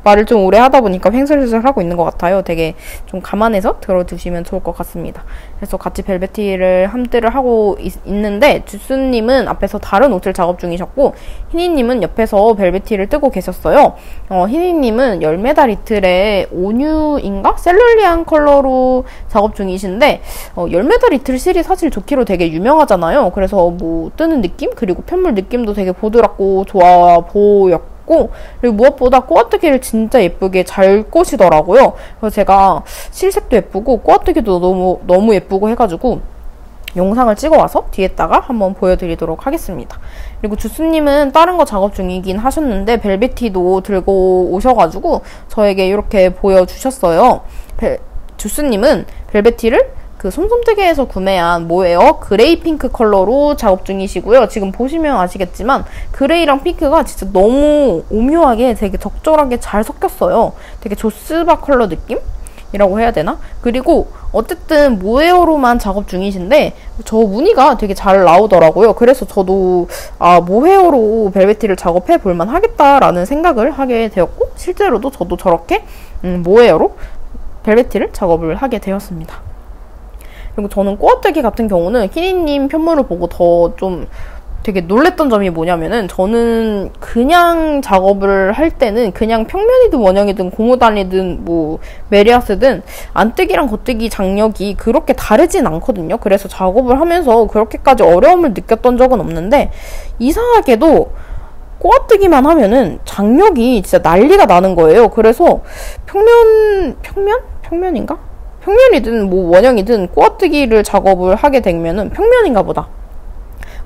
말을 좀 오래 하다 보니까 횡설수설 하고 있는 것 같아요. 되게 좀 감안해서 들어두시면 좋을 것 같습니다. 그래서 같이 벨베티를 함뜨를 하고 있는데 주스님은 앞에서 다른 옷을 작업 중이셨고 희니님은 옆에서 벨베티를 뜨고 계셨어요. 희니님은 열메달 이틀의 온유인가? 셀룰리안 컬러로 작업 중이신데 열메달 이틀 실이 사실 좋기로 되게 유명하잖아요. 그래서 뭐 뜨는 느낌? 그리고 편물 느낌도 되게 보드랍고 좋아 보였고 그리고 무엇보다 꼬아뜨기를 진짜 예쁘게 잘 꼬시더라고요. 그래서 제가 실색도 예쁘고 꼬아뜨기도 너무 예쁘고 해가지고 영상을 찍어와서 뒤에다가 한번 보여드리도록 하겠습니다. 그리고 주스님은 다른 거 작업 중이긴 하셨는데 벨베티도 들고 오셔가지고 저에게 이렇게 보여주셨어요. 주스님은 벨베티를 그 솜솜뜨개에서 구매한 모에어 그레이 핑크 컬러로 작업 중이시고요. 지금 보시면 아시겠지만 그레이랑 핑크가 진짜 너무 오묘하게 되게 적절하게 잘 섞였어요. 되게 조스바 컬러 느낌이라고 해야 되나? 그리고 어쨌든 모헤어로만 작업 중이신데 저 무늬가 되게 잘 나오더라고요. 그래서 저도 모헤어로 벨벳티를 작업해 볼만 하겠다라는 생각을 하게 되었고, 실제로도 저도 저렇게 모헤어로 벨벳티를 작업을 하게 되었습니다. 그리고 저는 꼬아뜨기 같은 경우는 희니님 편물을 보고 더 좀 되게 놀랬던 점이 뭐냐면은, 저는 그냥 작업을 할 때는 그냥 평면이든 원형이든 고무단이든 뭐 메리아스든 안뜨기랑 겉뜨기 장력이 그렇게 다르진 않거든요. 그래서 작업을 하면서 그렇게까지 어려움을 느꼈던 적은 없는데, 이상하게도 꼬아뜨기만 하면은 장력이 진짜 난리가 나는 거예요. 그래서 평면인가? 평면이든 뭐 원형이든 꼬아뜨기를 작업을 하게 되면은, 평면인가 보다.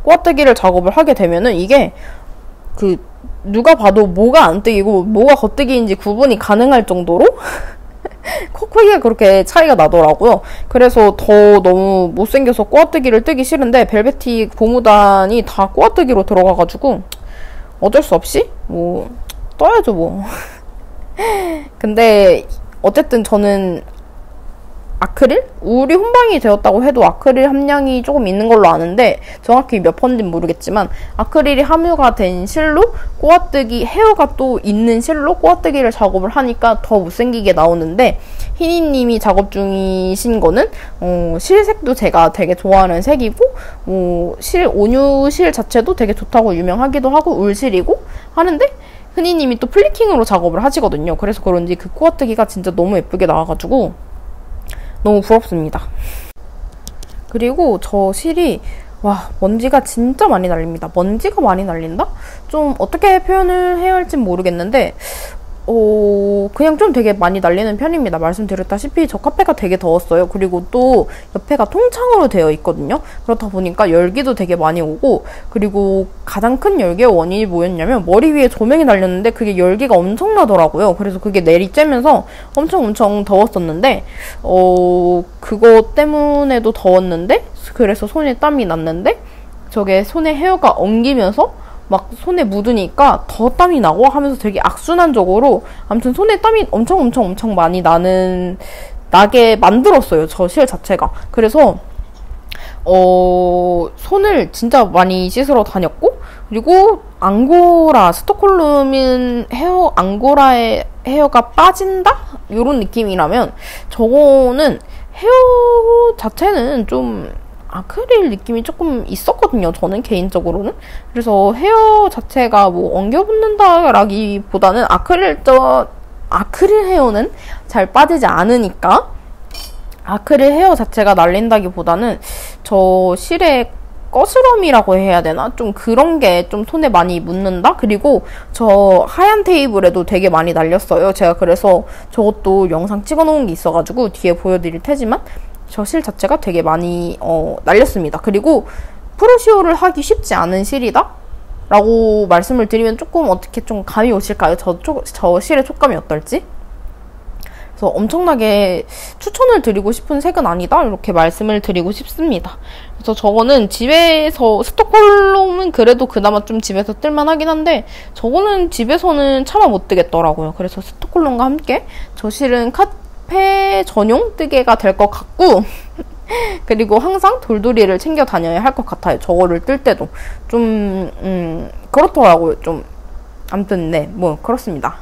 꼬아뜨기를 작업을 하게 되면은 이게 누가 봐도 뭐가 안뜨기고 뭐가 겉뜨기인지 구분이 가능할 정도로 크기가 그렇게 차이가 나더라고요. 그래서 더 너무 못생겨서 꼬아뜨기를 뜨기 싫은데, 벨벳티 고무단이 다 꼬아뜨기로 들어가가지고 어쩔 수 없이 뭐 떠야죠 뭐. 근데 어쨌든 저는 아크릴? 우리 혼방이 되었다고 해도 아크릴 함량이 조금 있는 걸로 아는데, 정확히 몇 퍼인지는 모르겠지만 아크릴이 함유가 된 실로 꼬아뜨기, 헤어가 또 있는 실로 꼬아뜨기를 작업을 하니까 더 못생기게 나오는데, 희니님이 작업 중이신 거는 실색도 제가 되게 좋아하는 색이고, 온유실 자체도 되게 좋다고 유명하기도 하고 울실이고 하는데, 희니님이 또 플리킹으로 작업을 하시거든요. 그래서 그런지 그 꼬아뜨기가 진짜 너무 예쁘게 나와가지고 너무 부럽습니다. 그리고 저 실이 먼지가 진짜 많이 날립니다. 먼지가 많이 날린다? 좀 어떻게 표현을 해야 할진 모르겠는데 그냥 좀 되게 많이 날리는 편입니다. 말씀드렸다시피 저 카페가 되게 더웠어요. 그리고 또 옆에가 통창으로 되어 있거든요. 그렇다 보니까 열기도 되게 많이 오고, 그리고 가장 큰 열기의 원인이 뭐였냐면, 머리 위에 조명이 달렸는데 그게 열기가 엄청나더라고요. 그래서 그게 내리쬐면서 엄청 더웠었는데, 그거 때문에도 더웠는데, 그래서 손에 땀이 났는데, 저게 손에 헤어가 엉기면서 막 손에 묻으니까 더 땀이 나고 하면서 되게 악순환적으로, 아무튼 손에 땀이 엄청 많이 나게 만들었어요, 저 실 자체가. 그래서 손을 진짜 많이 씻으러 다녔고, 그리고 앙고라, 스톡홀름인 앙고라의 헤어가 빠진다? 요런 느낌이라면, 저거는 헤어 자체는 좀 아크릴 느낌이 조금 있었거든요, 저는 개인적으로는. 그래서 헤어 자체가 뭐 엉겨붙는다라기보다는 아크릴 헤어는 잘 빠지지 않으니까 아크릴 헤어 자체가 날린다기보다는 저 실의 거스럼이라고 해야 되나? 좀 그런 게 좀 손에 많이 묻는다? 그리고 저 하얀 테이블에도 되게 많이 날렸어요. 제가 그래서 저것도 영상 찍어놓은 게 있어가지고 뒤에 보여드릴 테지만, 저 실 자체가 되게 많이 날렸습니다. 그리고 프로시오를 하기 쉽지 않은 실이다? 라고 말씀을 드리면 조금 어떻게 좀 감이 오실까요? 저 실의 촉감이 어떨지? 그래서 엄청나게 추천을 드리고 싶은 색은 아니다, 이렇게 말씀을 드리고 싶습니다. 그래서 저거는 집에서, 스톡홀름은 그래도 그나마 좀 집에서 뜰만하긴 한데, 저거는 집에서는 차마 못 뜨겠더라고요. 그래서 스톡홀름과 함께 저 실은 카페 전용 뜨개가 될 것 같고, 그리고 항상 돌돌이를 챙겨 다녀야 할 것 같아요. 저거를 뜰 때도 좀 그렇더라고요. 좀 아무튼 네, 뭐 그렇습니다.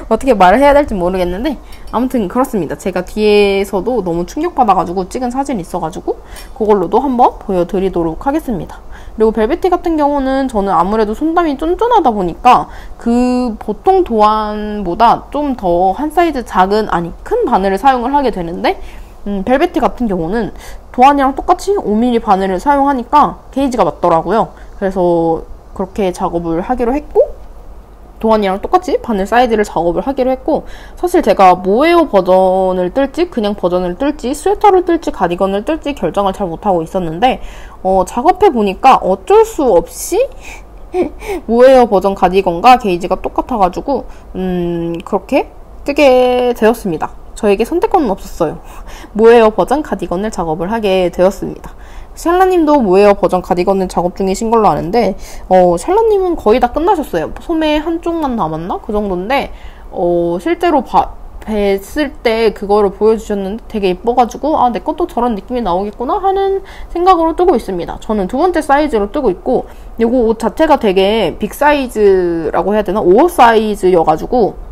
어떻게 말을 해야 될지 모르겠는데 아무튼 그렇습니다. 제가 뒤에서도 너무 충격받아가지고 찍은 사진이 있어가지고 그걸로도 한번 보여드리도록 하겠습니다. 그리고 벨벳티 같은 경우는 저는 아무래도 손담이 쫀쫀하다 보니까 그 보통 도안보다 좀 더 한 사이즈 큰 바늘을 사용을 하게 되는데, 벨벳티 같은 경우는 도안이랑 똑같이 5mm 바늘을 사용하니까 게이지가 맞더라고요. 그래서 그렇게 작업을 하기로 했고, 도안이랑 똑같이 바늘 사이즈를 작업을 하기로 했고, 사실 제가 모헤어 버전을 뜰지 그냥 버전을 뜰지 스웨터를 뜰지 가디건을 뜰지 결정을 잘 못하고 있었는데, 작업해보니까 어쩔 수 없이 모헤어 버전 가디건과 게이지가 똑같아가지고 그렇게 뜨게 되었습니다. 저에게 선택권은 없었어요. 모헤어 버전 가디건을 작업을 하게 되었습니다. 샬라님도 모헤어 버전 가디건을 작업 중이신 걸로 아는데 샬라님은 거의 다 끝나셨어요. 소매 한쪽만 남았나? 그 정도인데 실제로 뵀을 때 그거를 보여주셨는데 되게 예뻐가지고 내 것도 저런 느낌이 나오겠구나 하는 생각으로 뜨고 있습니다. 저는 두 번째 사이즈로 뜨고 있고 이거 옷 자체가 되게 빅 사이즈라고 해야 되나? 오버 사이즈여가지고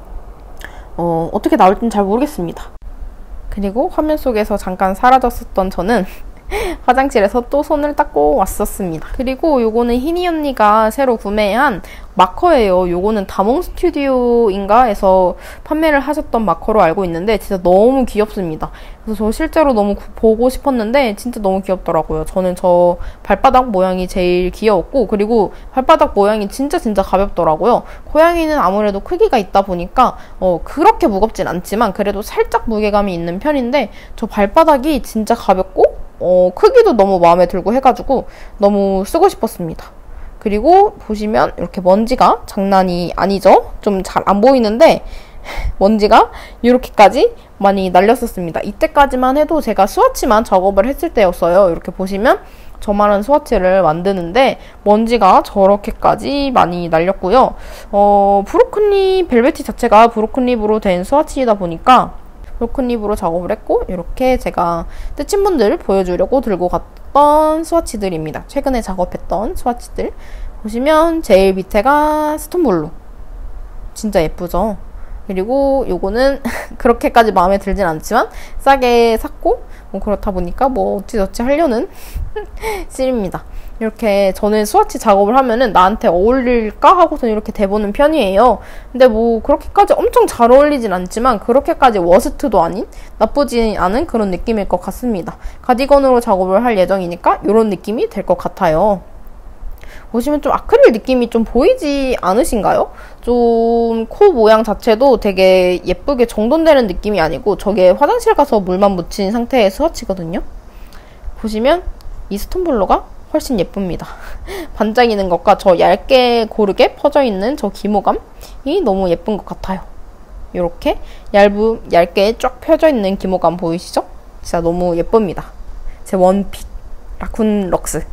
어떻게 나올지는 잘 모르겠습니다. 그리고 화면 속에서 잠깐 사라졌었던 저는 화장실에서 또 손을 닦고 왔었습니다. 그리고 요거는 희니 언니가 새로 구매한 마커예요. 요거는 다몽 스튜디오인가에서 판매를 하셨던 마커로 알고 있는데 진짜 너무 귀엽습니다. 그래서 저 실제로 너무 보고 싶었는데 진짜 너무 귀엽더라고요. 저는 저 발바닥 모양이 제일 귀여웠고 그리고 발바닥 모양이 진짜 가볍더라고요. 고양이는 아무래도 크기가 있다 보니까 그렇게 무겁진 않지만 그래도 살짝 무게감이 있는 편인데 저 발바닥이 진짜 가볍고 크기도 너무 마음에 들고 해가지고 너무 쓰고 싶었습니다. 그리고 보시면 이렇게 먼지가 장난이 아니죠? 좀 잘 안 보이는데 먼지가 이렇게까지 많이 날렸었습니다. 이때까지만 해도 제가 스와치만 작업을 했을 때였어요. 이렇게 보시면 저만한 스와치를 만드는데 먼지가 저렇게까지 많이 날렸고요. 브로큰립 벨벳티 자체가 브로큰립으로 된 스와치이다 보니까 브로큰립으로 작업을 했고 이렇게 제가 뜯친 분들 보여주려고 들고 갔던 스와치들입니다. 최근에 작업했던 스와치들 보시면 제일 밑에가 스톤블루 진짜 예쁘죠? 그리고 요거는 그렇게까지 마음에 들진 않지만 싸게 샀고 그렇다 보니까 어찌저찌 하려는 실입니다. 이렇게 저는 스와치 작업을 하면은 나한테 어울릴까 하고서 이렇게 대보는 편이에요. 근데 그렇게까지 엄청 잘 어울리진 않지만 그렇게까지 워스트도 아닌 나쁘지 않은 그런 느낌일 것 같습니다. 가디건으로 작업을 할 예정이니까 이런 느낌이 될 것 같아요. 보시면 좀 아크릴 느낌이 좀 보이지 않으신가요? 좀 코 모양 자체도 되게 예쁘게 정돈되는 느낌이 아니고 저게 화장실 가서 물만 묻힌 상태의 스와치거든요. 보시면 이 스톤블러가 훨씬 예쁩니다. 반짝이는 것과 저 얇게 고르게 퍼져있는 저 기모감이 너무 예쁜 것 같아요. 이렇게 얇게 쫙 펴져있는 기모감 보이시죠? 진짜 너무 예쁩니다. 제 원픽 라쿤 럭스.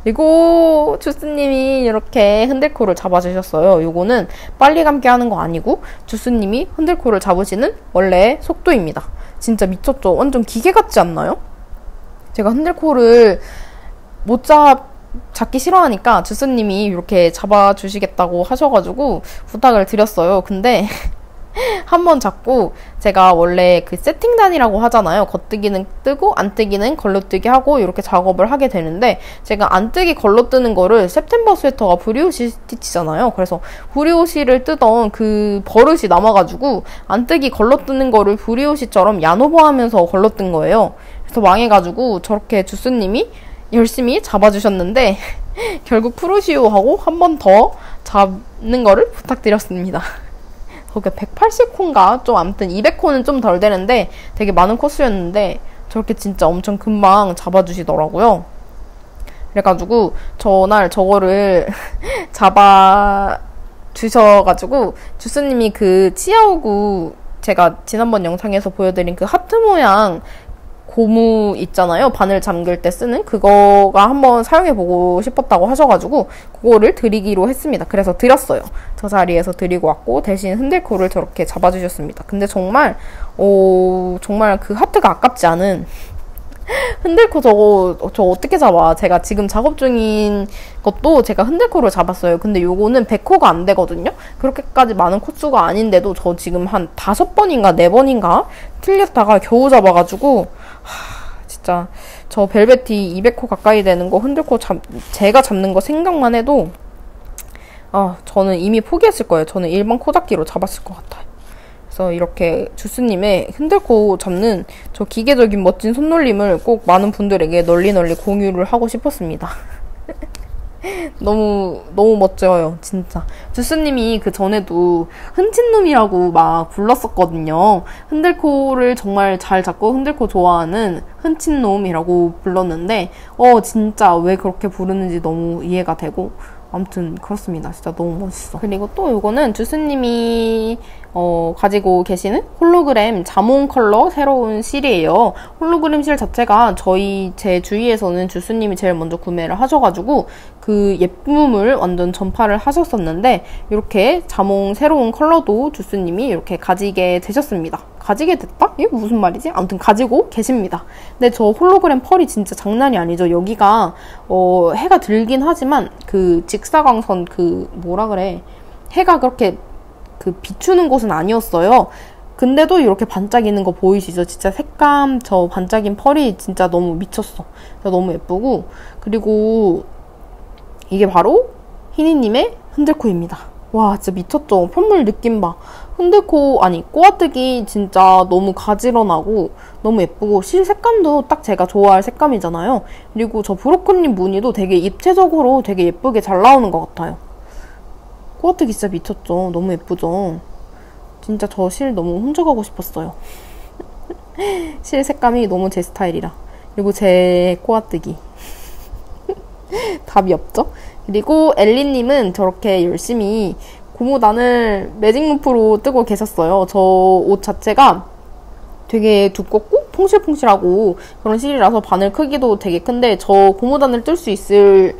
그리고 주스님이 이렇게 흔들코를 잡아주셨어요. 요거는 빨리 감게 하는 거 아니고 주스님이 흔들코를 잡으시는 원래 속도입니다. 진짜 미쳤죠? 완전 기계 같지 않나요? 제가 흔들코를 잡기 싫어하니까 주스님이 이렇게 잡아주시겠다고 하셔가지고 부탁을 드렸어요. 근데 한번 잡고 제가 원래 그 세팅단이라고 하잖아요. 겉뜨기는 뜨고 안 뜨기는 걸러뜨기 하고 이렇게 작업을 하게 되는데 제가 안 뜨기 걸러뜨는 거를 september 스웨터가 브리오시 스티치잖아요. 그래서 브리오시를 뜨던 그 버릇이 남아가지고 안 뜨기 걸러뜨는 거를 브리오시처럼 야노버 하면서 걸러뜬 거예요. 그래서 망해가지고 저렇게 주스님이 열심히 잡아주셨는데 결국 프루시오 하고 한 번 더 잡는 거를 부탁드렸습니다. 거기가 180코인가? 좀 아무튼 200코는 좀 덜 되는데 되게 많은 코스였는데 저렇게 진짜 엄청 금방 잡아주시더라고요. 그래가지고 저날 저거를 잡아주셔가지고 주스님이 그 치아오구 제가 지난번 영상에서 보여드린 그 하트 모양 고무 있잖아요. 바늘 잠글 때 쓰는 그거가 한번 사용해보고 싶었다고 하셔가지고 그거를 드리기로 했습니다. 그래서 드렸어요. 저 자리에서 드리고 왔고 대신 흔들코를 저렇게 잡아주셨습니다. 근데 정말 그 하트가 아깝지 않은 흔들코 저 어떻게 잡아? 제가 지금 작업 중인 것도 제가 흔들코를 잡았어요. 근데 요거는 100코가 안 되거든요? 그렇게까지 많은 코수가 아닌데도 저 지금 한 5번인가 4번인가 틀렸다가 겨우 잡아가지고 진짜 저 벨벳티 200코 가까이 되는 거 흔들코 제가 잡는 거 생각만 해도 저는 이미 포기했을 거예요. 저는 일반 코잡기로 잡았을 것 같아요. 그래서 이렇게 주스님의 흔들코 잡는 저 기계적인 멋진 손놀림을 꼭 많은 분들에게 널리 공유를 하고 싶었습니다. 너무 멋져요, 진짜. 주스님이 그 전에도 흔친놈이라고 막 불렀었거든요. 흔들코를 정말 잘 잡고 흔들코 좋아하는 흔친놈이라고 불렀는데 진짜 왜 그렇게 부르는지 너무 이해가 되고 아무튼 그렇습니다. 진짜 너무 멋있어. 그리고 또 이거는 주스님이 가지고 계시는 홀로그램 자몽 컬러 새로운 실이에요. 홀로그램 실 자체가 제 주위에서는 주스님이 제일 먼저 구매를 하셔가지고 그 예쁨을 완전 전파를 하셨었는데 이렇게 자몽 새로운 컬러도 주스님이 이렇게 가지게 되셨습니다. 가지게 됐다? 이게 무슨 말이지? 아무튼 가지고 계십니다. 근데 저 홀로그램 펄이 진짜 장난이 아니죠. 여기가 해가 들긴 하지만 그 직사광선 뭐라 그래, 해가 그렇게 비추는 곳은 아니었어요. 근데도 이렇게 반짝이는 거 보이시죠? 진짜 색감, 저 반짝인 펄이 진짜 너무 미쳤어. 너무 예쁘고, 그리고 이게 바로 희니님의 흔들코입니다. 와, 진짜 미쳤죠? 편물 느낌 봐. 꼬아뜨기 진짜 너무 가지런하고 너무 예쁘고, 실 색감도 딱 제가 좋아할 색감이잖아요. 그리고 저 브로콜리 무늬도 되게 입체적으로 되게 예쁘게 잘 나오는 것 같아요. 꼬아뜨기 진짜 미쳤죠? 너무 예쁘죠? 진짜 저 실 너무 훔쳐가고 싶었어요. 실 색감이 너무 제 스타일이라. 그리고 제 꼬아뜨기. 답이 없죠? 그리고 엘리님은 저렇게 열심히 고무단을 매직 루프로 뜨고 계셨어요. 저 옷 자체가 되게 두껍고 퐁실퐁실하고 그런 실이라서 바늘 크기도 되게 큰데 저 고무단을 뜰 수 있을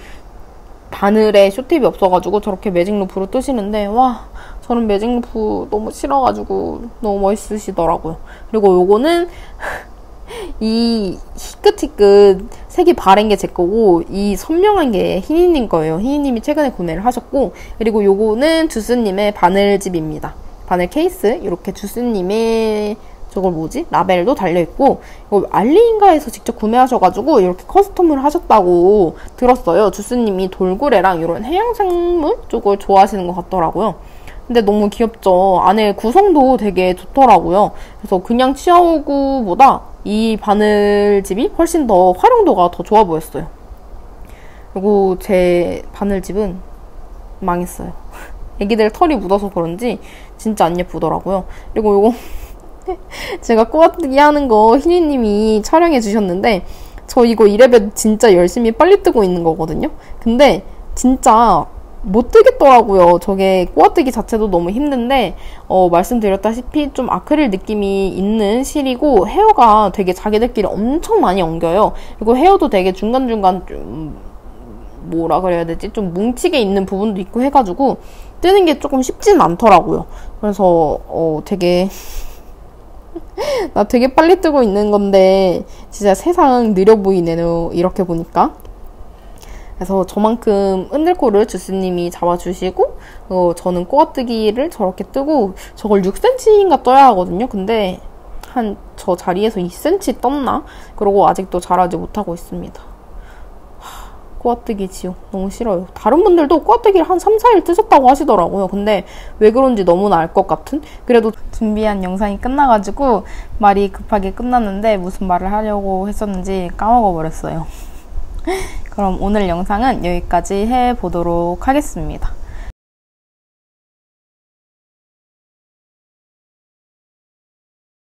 바늘에 쇼팁이 없어가지고 저렇게 매직 루프로 뜨시는데, 와, 저는 매직 루프 너무 싫어가지고 너무 멋있으시더라고요. 그리고 요거는 이 희끗희끗 색이 바른 게 제 거고, 이 선명한 게 희니님 거예요. 희니님이 최근에 구매를 하셨고, 그리고 요거는 주스님의 바늘집입니다. 바늘 케이스. 이렇게 주스님의 저걸 뭐지? 라벨도 달려있고, 이거 알리인가에서 직접 구매하셔가지고 이렇게 커스텀을 하셨다고 들었어요. 주스님이 돌고래랑 이런 해양생물 쪽을 좋아하시는 것 같더라고요. 근데 너무 귀엽죠? 안에 구성도 되게 좋더라고요. 그래서 그냥 치아오구보다 이 바늘집이 훨씬 더 활용도가 더 좋아 보였어요. 그리고 제 바늘집은 망했어요. 애기들 털이 묻어서 그런지 진짜 안 예쁘더라고요. 그리고 요거 제가 꼬아뜨기 하는 거 희니님이 촬영해 주셨는데, 저 이거 2레벨 진짜 열심히 빨리 뜨고 있는 거거든요. 근데 진짜 못 뜨겠더라고요. 저게 꼬아뜨기 자체도 너무 힘든데, 말씀드렸다시피 좀 아크릴 느낌이 있는 실이고, 헤어가 되게 자기들끼리 엄청 많이 엉겨요. 그리고 헤어도 되게 중간중간 좀 뭐라 그래야 되지? 좀 뭉치게 있는 부분도 있고 해가지고 뜨는 게 조금 쉽지는 않더라고요. 그래서 되게 나 되게 빨리 뜨고 있는 건데 진짜 세상 느려 보이네요. 이렇게 보니까. 그래서 저만큼 은들코를 주스님이 잡아주시고, 저는 꼬아뜨기를 저렇게 뜨고, 저걸 6cm인가 떠야 하거든요. 근데 저 자리에서 2cm 떴나? 그러고 아직도 잘하지 못하고 있습니다. 꼬아뜨기 지옥 너무 싫어요. 다른 분들도 꼬아뜨기를 한 3, 4일 뜨셨다고 하시더라고요. 근데 왜 그런지 너무나 알 것 같은? 그래도 준비한 영상이 끝나가지고 말이 급하게 끝났는데 무슨 말을 하려고 했었는지 까먹어버렸어요. 그럼 오늘 영상은 여기까지 해보도록 하겠습니다.